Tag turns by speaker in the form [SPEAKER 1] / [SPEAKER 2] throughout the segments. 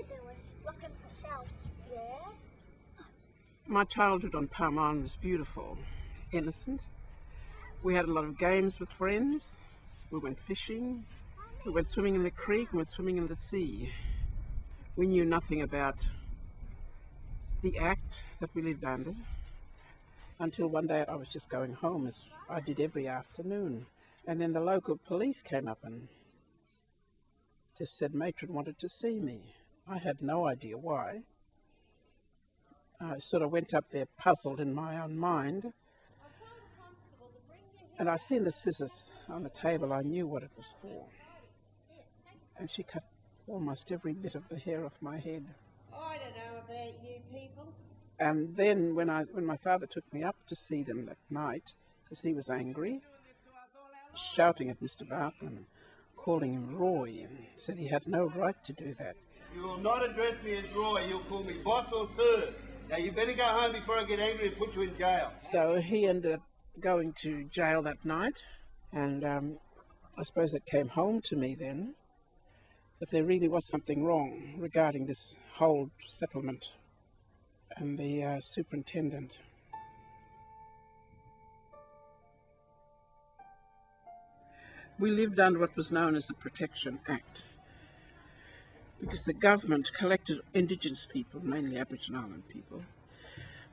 [SPEAKER 1] they were looking for shells. Yeah.
[SPEAKER 2] My childhood on Palm Island was beautiful, innocent. We had a lot of games with friends. We went fishing. We went swimming in the creek. We went swimming in the sea. We knew nothing about the act that we lived under until one day I was just going home, as I did every afternoon. And then the local police came up and just said matron wanted to see me. I had no idea why. I sort of went up there puzzled in my own mind. And I seen the scissors on the table. I knew what it was for. And she cut almost every bit of the hair off my head.
[SPEAKER 3] I don't know about you people.
[SPEAKER 2] And then when my father took me up to see them that night, because he was angry, shouting at Mr. Barkman, calling him Roy, and said he had no right to do that.
[SPEAKER 4] You will not address me as Roy, you'll call me boss or sir. Now you better go home before I get angry and put you in jail.
[SPEAKER 2] So he ended up going to jail that night, and I suppose it came home to me then that there really was something wrong regarding this whole settlement and the superintendent. We lived under what was known as the Protection Act, because the government collected Indigenous people, mainly Aboriginal and Islander people,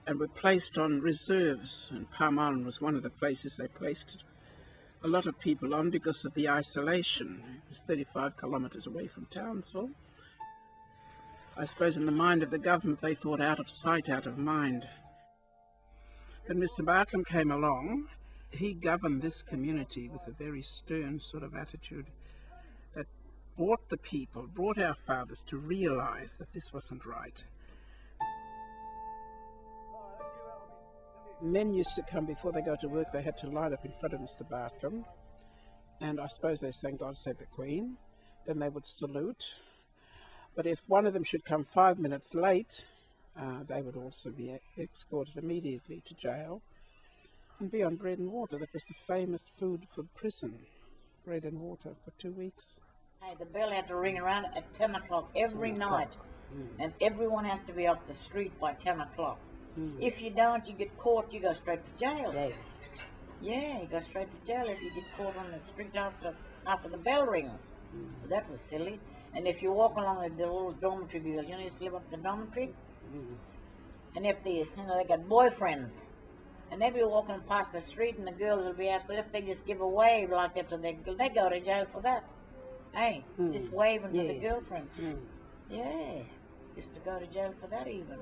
[SPEAKER 2] and were placed on reserves, and Palm Island was one of the places they placed a lot of people on because of the isolation. It was 35 kilometres away from Townsville. I suppose in the mind of the government they thought out of sight, out of mind. When Mr. Barkham came along, he governed this community with a very stern sort of attitude that brought the people, brought our fathers to realise that this wasn't right. Men used to come before they go to work, they had to line up in front of Mr. Barkham, and I suppose they sang God Save the Queen. Then they would salute. But if one of them should come 5 minutes late, they would also be escorted immediately to jail and be on bread and water. That was the famous food for prison, bread and water for 2 weeks.
[SPEAKER 3] Hey, the bell had to ring around at 10 o'clock every night, and everyone has to be off the street by 10 o'clock. If you don't, you get caught, you go straight to jail. Yeah, you go straight to jail if you get caught on the street after the bell rings. That was silly. And if you walk along the little dormitory building, you used to live up the dormitory, and if they got boyfriends, and they'd be walking past the street, and the girls will be asking if they just give a wave like that to they go to jail for that. Hey, just waving to the girlfriend. Yeah, used to go to jail for that even.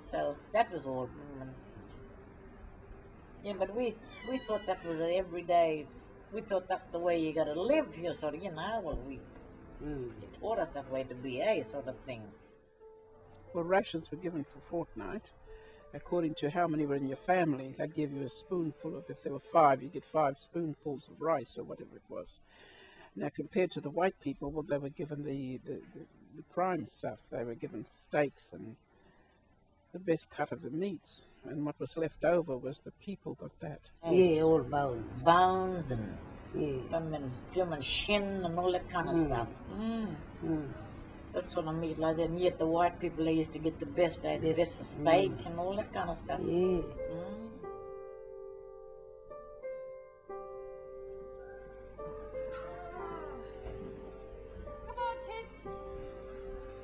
[SPEAKER 3] So that was all. Yeah, but we thought that was an everyday. We thought that's the way you got to live here, sort of. Well, it taught us that way to be sort of thing.
[SPEAKER 2] Well, rations were given for a fortnight, according to how many were in your family. They'd give you a spoonful of. If there were 5, you get 5 spoonfuls of rice or whatever it was. Now, compared to the white people, well, they were given the prime stuff. They were given steaks and the best cut of the meats, and what was left over was the people got that.
[SPEAKER 3] Yeah, all bones and human shin and all that kind of stuff. That's what I mean, like that. And yet the white people, they used to get the best, the best of steak and all that kind of stuff.
[SPEAKER 5] Yeah.
[SPEAKER 6] Come on, kids.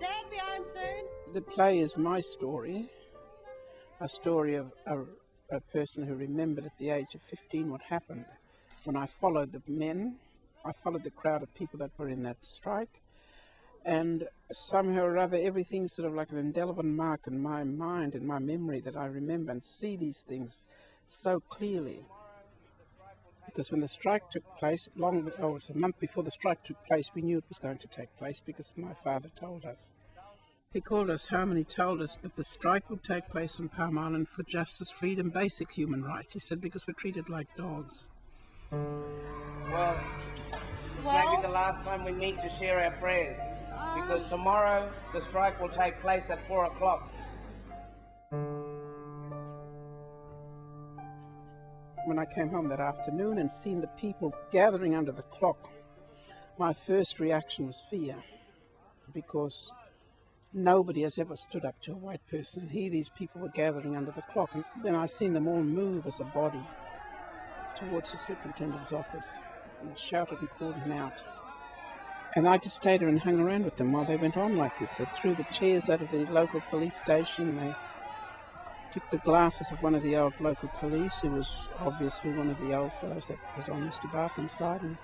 [SPEAKER 6] Dad be home soon.
[SPEAKER 2] The play is my story, a story of a person who remembered at the age of 15 what happened. When I followed the men, I followed the crowd of people that were in that strike, and somehow or other everything's sort of like an indelible mark in my mind and my memory that I remember and see these things so clearly. Because when the strike took place, it's a month before the strike took place, we knew it was going to take place because my father told us. He called us home and he told us that the strike would take place on Palm Island for justice, freedom, basic human rights. He said, because we're treated like dogs.
[SPEAKER 7] Well, it's maybe the last time we need to share our prayers, because tomorrow the strike will take place at 4 o'clock.
[SPEAKER 2] When I came home that afternoon and seen the people gathering under the clock, my first reaction was fear, because nobody has ever stood up to a white person. And here these people were gathering under the clock. And then I seen them all move as a body towards the superintendent's office and shouted and called him out. And I just stayed there and hung around with them while they went on like this. They threw the chairs out of the local police station. They took the glasses of one of the old local police, who was obviously one of the old fellows that was on Mr. Barton's side. And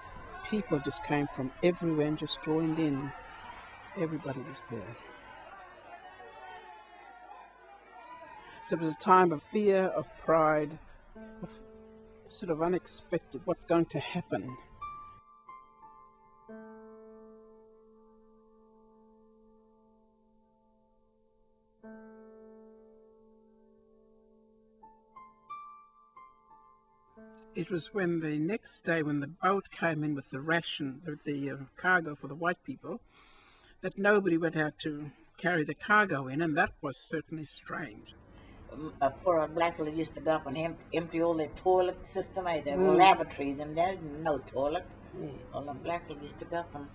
[SPEAKER 2] people just came from everywhere and just joined in. Everybody was there. So it was a time of fear, of pride, of sort of unexpected, what's going to happen. It was when the next day, when the boat came in with the ration, the cargo for the white people, that nobody went out to carry the cargo in, and that was certainly strange.
[SPEAKER 3] Poor black fellas used to go up and empty all their toilet system, their lavatories, and there's no toilet. All the black fellas used to go up and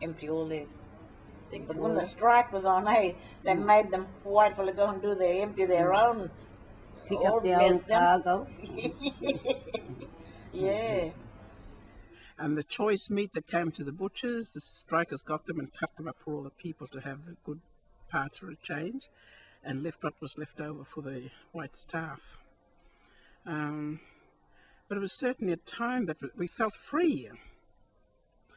[SPEAKER 3] empty all their things. But when the strike was on, they made them white fellas go and empty their own.
[SPEAKER 6] Pick up their own cargo.
[SPEAKER 3] Yeah.
[SPEAKER 2] And the choice meat that came to the butchers, the strikers got them and cut them up for all the people to have the good parts for a change, and left what was left over for the white staff. But it was certainly a time that we felt free.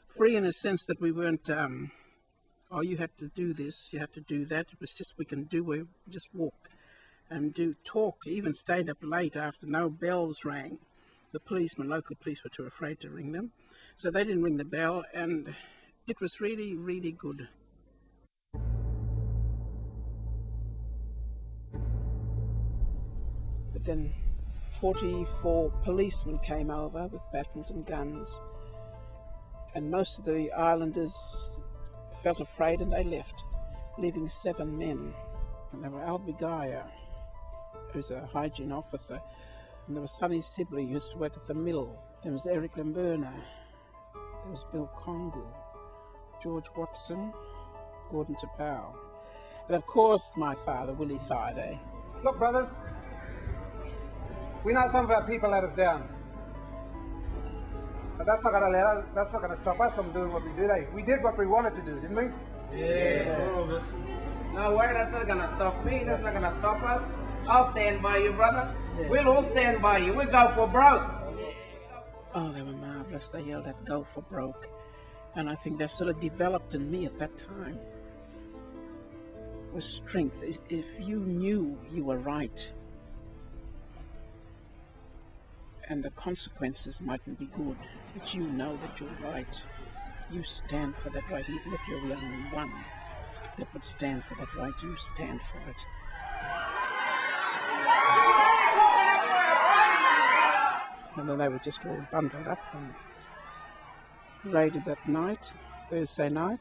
[SPEAKER 2] Free in a sense that we weren't, oh, you had to do this, you had to do that. It was just, we just walk and talk, even stayed up late after no bells rang. The policemen, local police, were too afraid to ring them. So they didn't ring the bell, and it was really, really good. But then 44 policemen came over with batons and guns, and most of the islanders felt afraid and they left, leaving 7 men. And there were Albigaya, who's a hygiene officer, and there was Sonny Sibley, who used to work at the mill. There was Eric Lamberna, there was Bill Congu, George Watson, Gordon Tapau, and of course my father, Willie Thaiday.
[SPEAKER 5] Look, brothers, we know some of our people let us down, but that's not going to stop us from doing what we did. We did what we wanted to do, didn't we?
[SPEAKER 7] Yeah. No way, that's not gonna stop me, that's not gonna stop us. I'll stand by you, brother. Yeah. We'll all stand by you. We'll go for broke.
[SPEAKER 2] Oh, they were marvellous. They yelled at go for broke. And I think that sort of developed in me at that time. Was strength. If you knew you were right, and the consequences mightn't be good, but you know that you're right, you stand for that right, even if you're the only one that would stand for that right, you stand for it. And then they were just all bundled up and raided that night, Thursday night.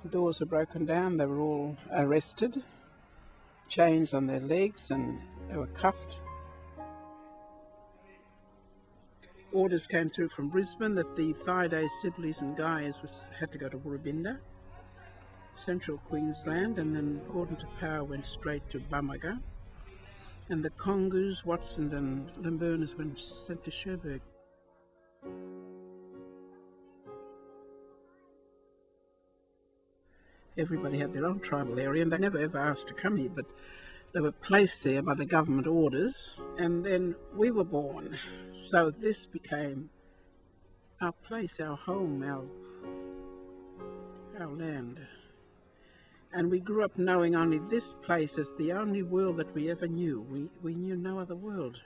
[SPEAKER 2] The doors were broken down, they were all arrested, chains on their legs, and they were cuffed. Orders came through from Brisbane that the Thaiday, Sibleys and Guyas had to go to Woorabinda, central Queensland, and then Gordon Tapau went straight to Bamaga. And the Congus, Watsons and Lambernas went sent to Cherbourg. Everybody had their own tribal area, and they never ever asked to come here, but they were placed there by the government orders, and then we were born. So this became our place, our home, our land. And we grew up knowing only this place as the only world that we ever knew. We knew no other world.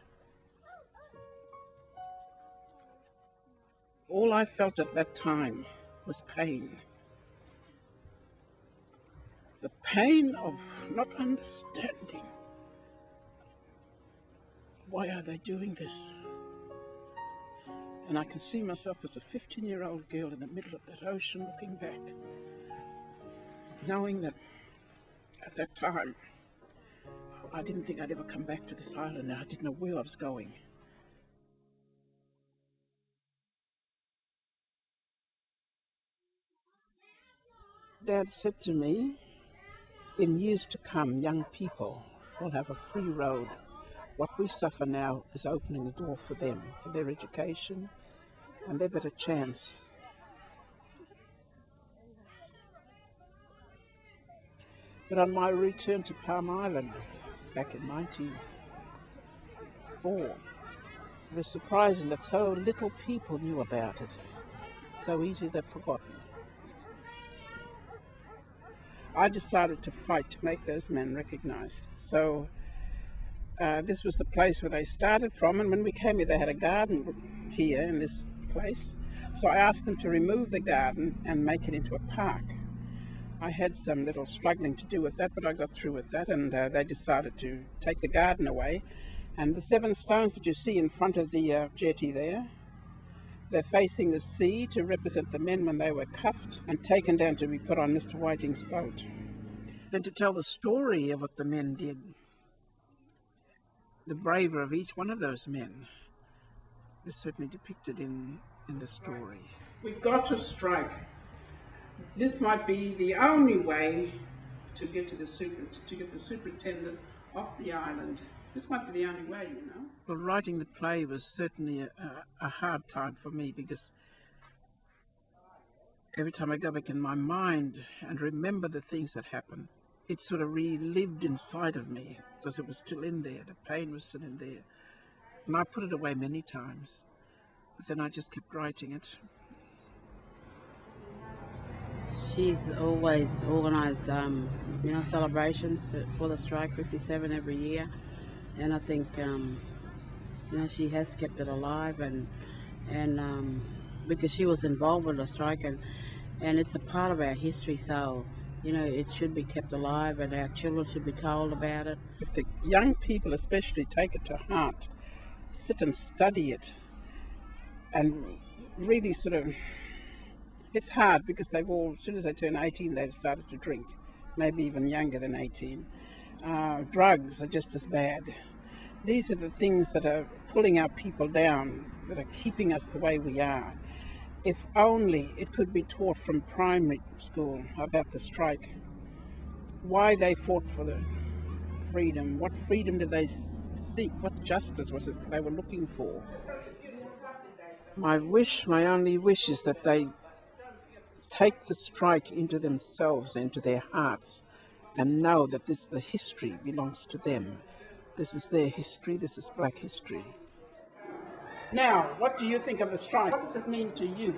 [SPEAKER 2] All I felt at that time was pain. The pain of not understanding. Why are they doing this? And I can see myself as a 15-year-old girl in the middle of that ocean looking back, knowing that at that time I didn't think I'd ever come back to this island, and I didn't know where I was going. Dad said to me, In years to come, young people will have a free road. What we suffer now is opening the door for them, for their education and their better chance. But on my return to Palm Island back in 1994, it was surprising that so little people knew about it. So easy they've forgotten. I decided to fight to make those men recognised. So this was the place where they started from, and when we came here they had a garden here in this place. So I asked them to remove the garden and make it into a park. I had some little struggling to do with that, but I got through with that, and they decided to take the garden away. And the 7 stones that you see in front of the jetty there, they're facing the sea to represent the men when they were cuffed and taken down to be put on Mr. Whiting's boat. Then to tell the story of what the men did, the bravery of each one of those men is certainly depicted in the story. We've got to strike. This might be the only way to get to the superintendent off the island. This might be the only way, you know. Well, writing the play was certainly a hard time for me, because every time I go back in my mind and remember the things that happened, it sort of relived inside of me, because it was still in there. The pain was still in there. And I put it away many times, but then I just kept writing it.
[SPEAKER 8] She's always organised, celebrations for the Strike 57 every year, and I think, she has kept it alive, and because she was involved with the strike, and it's a part of our history, so it should be kept alive, and our children should be told about it.
[SPEAKER 2] If the young people especially take it to heart, sit and study it, and really sort of. It's hard because they've all, as soon as they turn 18, they've started to drink, maybe even younger than 18. Drugs are just as bad. These are the things that are pulling our people down, that are keeping us the way we are. If only it could be taught from primary school about the strike, why they fought for the freedom, what freedom did they seek, what justice was it they were looking for. My only wish is that they take the strike into themselves, into their hearts, and know that the history belongs to them. This is their history, this is black history. Now, what do you think of the strike? What does it mean to you?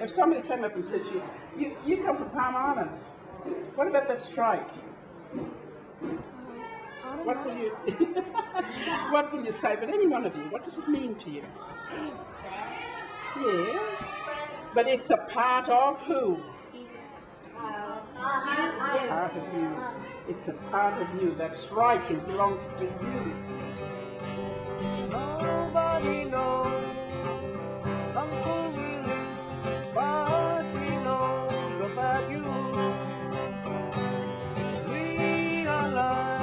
[SPEAKER 2] If somebody came up and said to you, you come from Palm Island, what about that strike? What will you what will you say? But any one of you, what does it mean to you? Yeah. But it's a part of who? Part of you. It's a part of you. That strike, it belongs to you.
[SPEAKER 9] Nobody knows Uncle Willie, but we know about you. Realize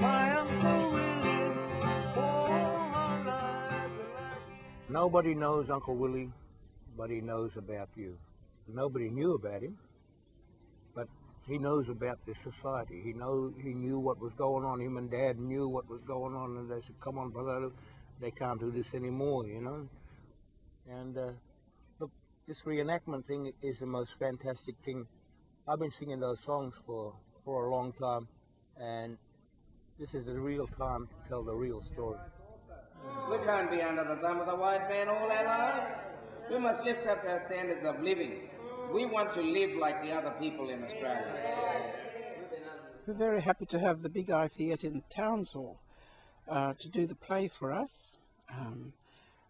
[SPEAKER 9] my Uncle Willie, all my life. Nobody knows Uncle Willie, but he knows about you. Nobody knew about him, but he knows about this society. He knew what was going on. Him and Dad knew what was going on, and they said, "Come on, brother, they can't do this anymore," And look, this reenactment thing is the most fantastic thing. I've been singing those songs for a long time, and this is the real time to tell the real story.
[SPEAKER 7] We can't be under the thumb of the white man all our lives. We must lift up our standards of living. We want to live like the other people in Australia.
[SPEAKER 2] We're very happy to have the Big Eye Theatre in Townsville to do the play for us.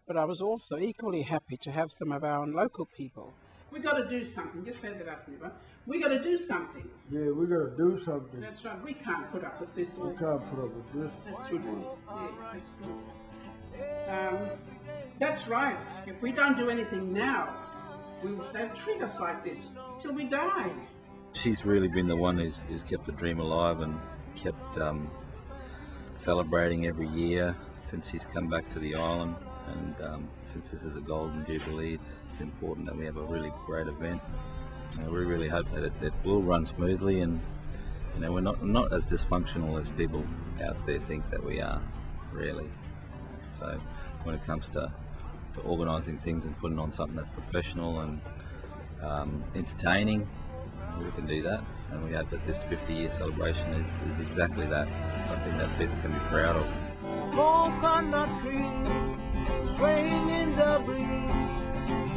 [SPEAKER 2] But I was also equally happy to have some of our own local people. We got to do something. Just say that up, Niva. We got to do something.
[SPEAKER 10] Yeah, we got to do something.
[SPEAKER 2] That's right. We can't put up with this.
[SPEAKER 10] We can't put up with this.
[SPEAKER 2] That's right. Yes, that's good. That's right. If we don't do anything now, they'll treat us like this till we die.
[SPEAKER 11] She's really been the one who's kept the dream alive and kept celebrating every year since she's come back to the island. And since this is a Golden Jubilee, it's important that we have a really great event. We really hope that it will run smoothly, and You know, we're not as dysfunctional as people out there think that we are, really. So when it comes to organising things and putting on something that's professional and entertaining, we can do that. And we hope that this 50-year celebration is exactly that, something that people can be proud of.
[SPEAKER 9] Coconut trees swaying in the breeze.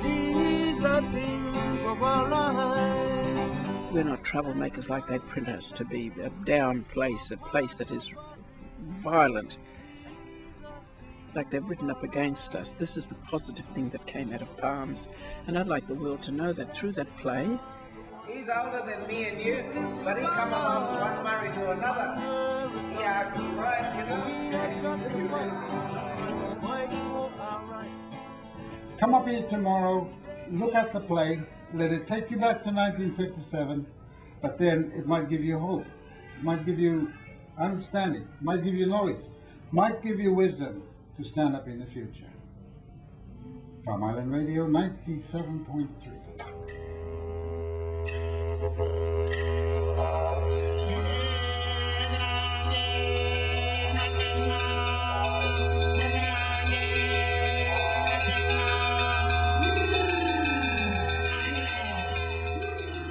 [SPEAKER 9] These are things of our lives.
[SPEAKER 2] We're not troublemakers like they print us to be, a down place, a place that is violent, like they've written up against us. This is the positive thing that came out of Palms, and I'd like the world to know that through that play.
[SPEAKER 7] He's older than me and you, but he come along one married to another. He asked me, right, you know.
[SPEAKER 10] Come up here tomorrow, look at the play, let it take you back to 1957, but then it might give you hope, it might give you understanding, it might give you knowledge, might give you wisdom to stand up in the future. Palm Island Radio 97.3.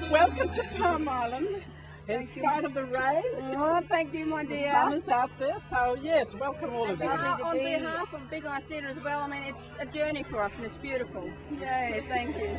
[SPEAKER 2] Welcome to Palm Island, in spite of the rain.
[SPEAKER 6] Oh, thank you, my
[SPEAKER 2] The
[SPEAKER 6] dear.
[SPEAKER 2] sun is out there, so yes, welcome all of you.
[SPEAKER 6] On behalf of Big Eye Theatre as well, I mean, it's a journey for us and it's beautiful. Yay, thank you.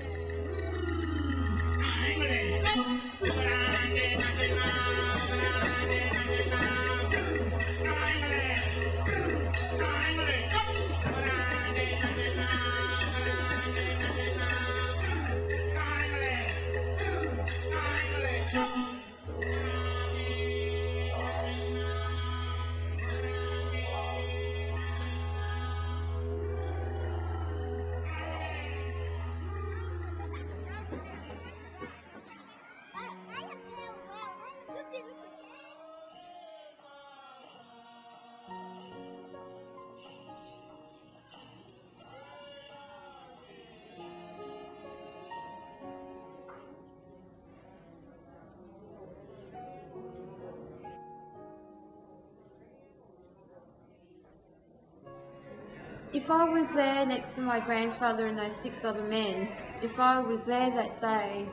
[SPEAKER 12] If I was there next to my grandfather and those 6 other men, if I was there that day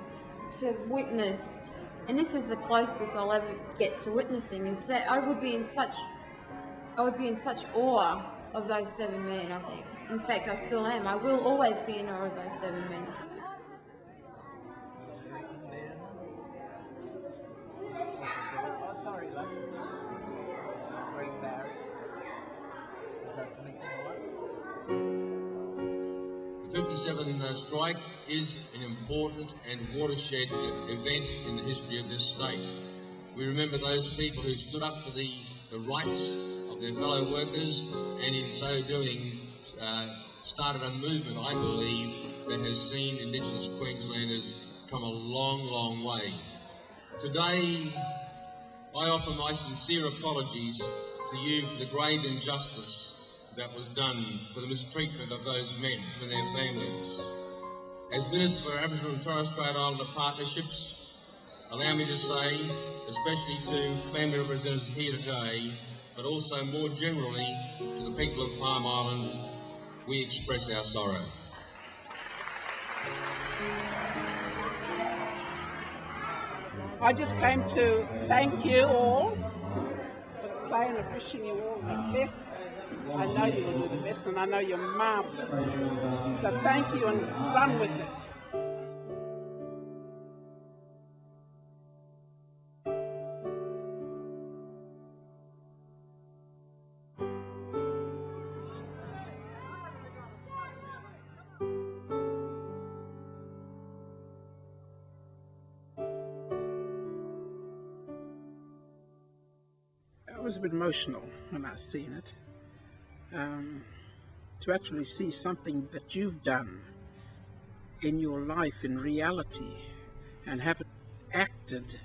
[SPEAKER 12] to have witnessed, and this is the closest I'll ever get to witnessing, is that I would be in such awe of those 7 men, I think. In fact, I still am. I will always be in awe of those 7 men.
[SPEAKER 7] Oh, sorry, love. Green Barry. That's me.
[SPEAKER 13] The 57 strike is an important and watershed event in the history of this state. We remember those people who stood up for the rights of their fellow workers, and in so doing started a movement, I believe, that has seen Indigenous Queenslanders come a long, long way. Today, I offer my sincere apologies to you for the grave injustice that was done, for the mistreatment of those men and their families. As Minister for Aboriginal and Torres Strait Islander Partnerships, allow me to say, especially to family representatives here today, but also more generally to the people of Palm Island, we express our sorrow.
[SPEAKER 2] I just came to thank you all for the play and wishing you all the best. I know you will do the best, and I know you're marvellous. So thank you, and run with it. I was a bit emotional when I seen it. To actually see something that you've done in your life in reality and have it acted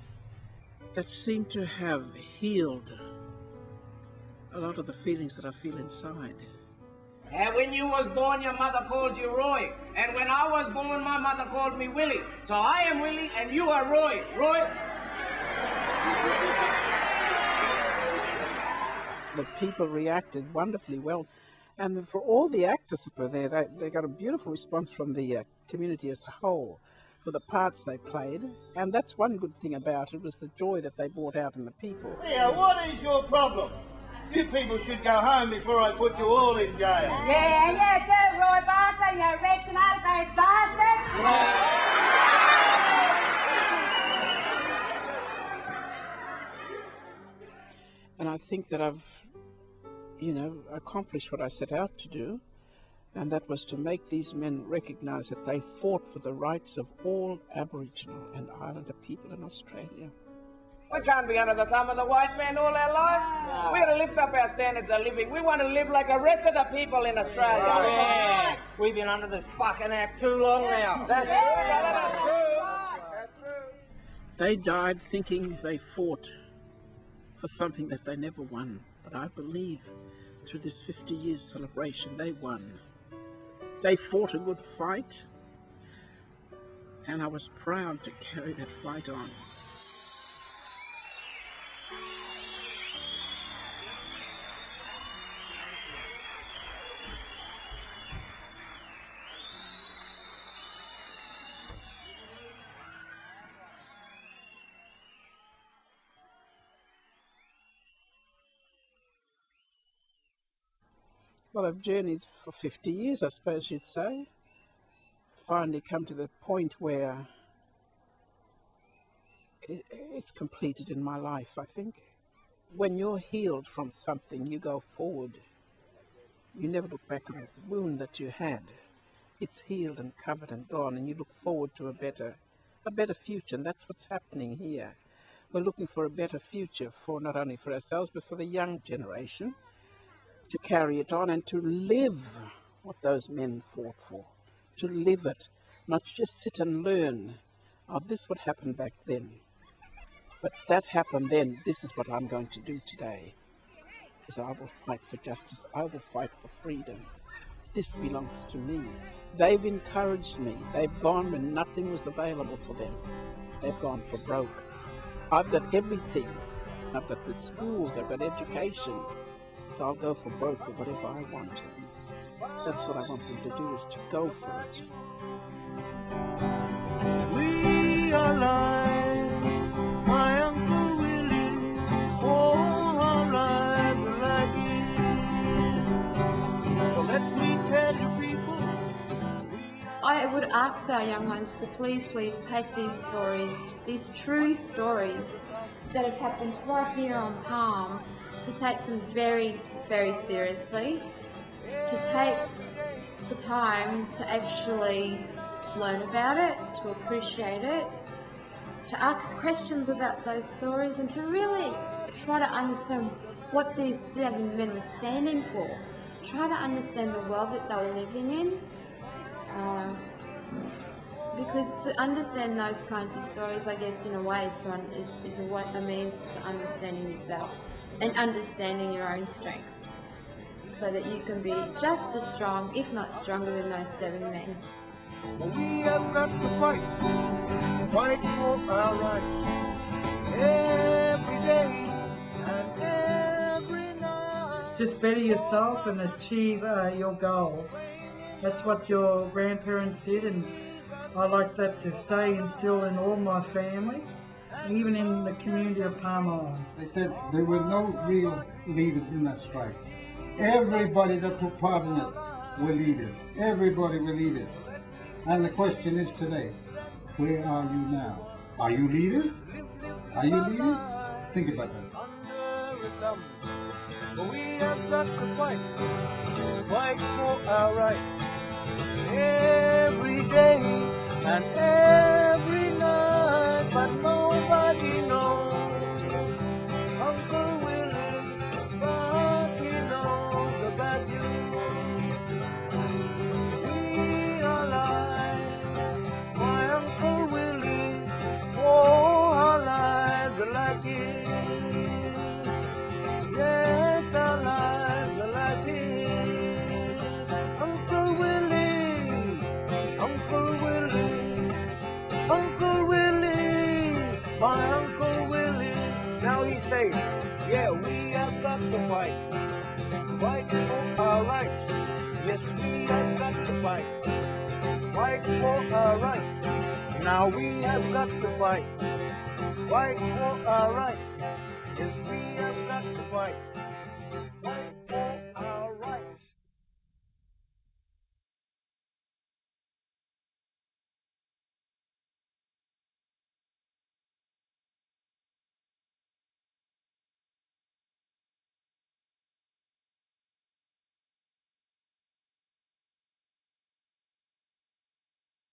[SPEAKER 2] that seemed to have healed a lot of the feelings that I feel inside.
[SPEAKER 7] And when you was born, your mother called you Roy. And when I was born, my mother called me Willie. So I am Willie and you are Roy. Roy?
[SPEAKER 2] The people reacted wonderfully well. And for all the actors that were there, they got a beautiful response from the community as a whole for the parts they played. And that's one good thing about it, was the joy that they brought out in the people.
[SPEAKER 4] Yeah, what is your problem? You people should go home before I put you all in jail.
[SPEAKER 1] Yeah, and you too, Roy Barker, you Rex and all those bastards.
[SPEAKER 2] And I think that I've, accomplished what I set out to do, and that was to make these men recognise that they fought for the rights of all Aboriginal and Islander people in Australia.
[SPEAKER 7] We can't be under the thumb of the white man all our lives. We're to lift up our standards of living. We want to live like the rest of the people in Australia.
[SPEAKER 9] Yeah. We've been under this fucking act too long now.
[SPEAKER 7] That's true. That's true.
[SPEAKER 2] They died thinking they fought for something that they never won. But I believe through this 50 years celebration, they won. They fought a good fight, and I was proud to carry that fight on. Well, I've journeyed for 50 years, I suppose you'd say. Finally come to the point where it's completed in my life, I think. When you're healed from something, you go forward. You never look back on the wound that you had. It's healed and covered and gone, and you look forward to a better future, and that's what's happening here. We're looking for a better future, for not only for ourselves, but for the young generation, to carry it on and to live what those men fought for, to live it, not just sit and learn, oh, this is what happened back then. But that happened then, this is what I'm going to do today, is I will fight for justice, I will fight for freedom. This belongs to me. They've encouraged me. They've gone when nothing was available for them. They've gone for broke. I've got everything. I've got the schools, I've got education. So I'll go for broke for whatever I want to. That's what I want them to do, is to go for it.
[SPEAKER 9] We are alive, my Uncle Willie, all our lives are like it. So let me tell you people,
[SPEAKER 12] I would ask our young ones to please take these stories, these true stories that have happened right here on Palm, to take them very, very seriously, to take the time to actually learn about it, to appreciate it, to ask questions about those stories, and to really try to understand what these 7 men were standing for. Try to understand the world that they were living in. Because to understand those kinds of stories, I guess, in a way, is a means to understanding yourself and understanding your own strengths, so that you can be just as strong, if not stronger, than those 7 men.
[SPEAKER 9] we have got to fight for our rights every day and every night.
[SPEAKER 14] Just better yourself and achieve your goals. That's what your grandparents did, and I like that to stay instilled in all my family, even in the community of Palm Island.
[SPEAKER 10] They said there were no real leaders in that strike. Everybody that took part in it were leaders. Everybody were leaders. And the question is today, where are you now? Are you leaders? Are you leaders? Think about that.
[SPEAKER 9] We have got to fight for our rights every day and every night, but nobody knows Uncle Willie, but he knows about you. We are alive, my Uncle Willie, oh, our lives are like it. Yes, our lives are like it. Uncle Willie, Uncle Willie, Uncle Willie, my Uncle Willie, we say, yeah, we have got to fight. Fight for our rights. Yes, we have got to fight. Fight for our rights. Now we have got to fight. Fight for our rights. Yes, we have got to fight.